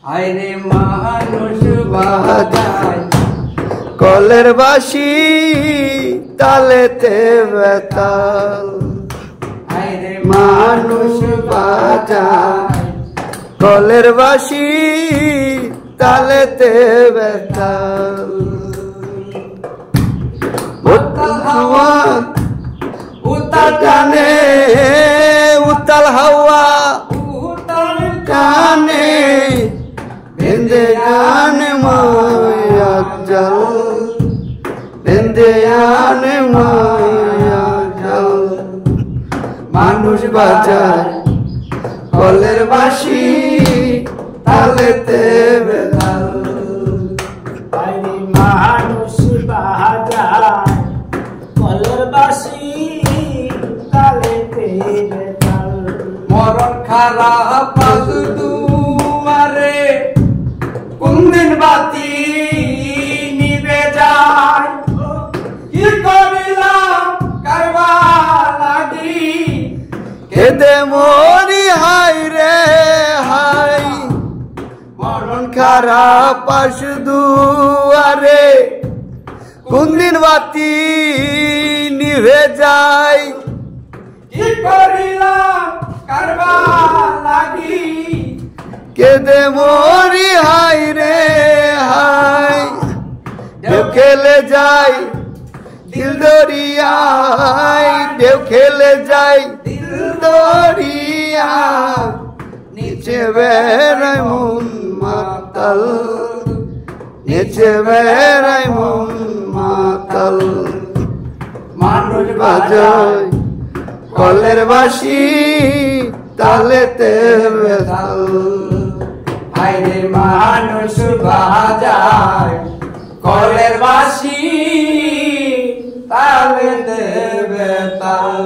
আইরে মানুষ বাজায় কলের বাঁশি তালেতে বেতাল। আইরে মানুষ বাজায় কলের বাঁশি তালেতে বেতাল। উত্তাল হাওয়া উতাল টানে, উত্তাল হাওয়া উতাল টানে, বেঁধে আনে মায়া জল, বেঁধে আনে মায়া জল। মানুষ বাজায় কলের বাঁশি তালেতে বেতাল। আইরে মানুষ বাজায় কলের বাঁশি তালেতে বেতাল। মরণ খারাপ পাশ দুয়ারে কোন দিন বাতি নিবে যায় কি করিলাম কারবা লাগি কেঁদে মরি হাই রে হাই। মরণ খারাপ পাশ দুয়ারে কোন দিন বাতি নিভে যায়। কি করিলাম কারবা লাগি কেঁদে মরি হাই রে হাই। ঢেউ খেলে যাই দিল দরিয়ায়, ঢেউ খেলে যাই দিল দরিয়া। নিচে বেড়াই মন মাতাল, নিচে বেড়াই মন মাতাল। মানুষ বাজায় কলের বাঁশি তালেতে বেতাল। আইরে মানুষ বাজায় কলের বাঁশি তালে দেবে তাল।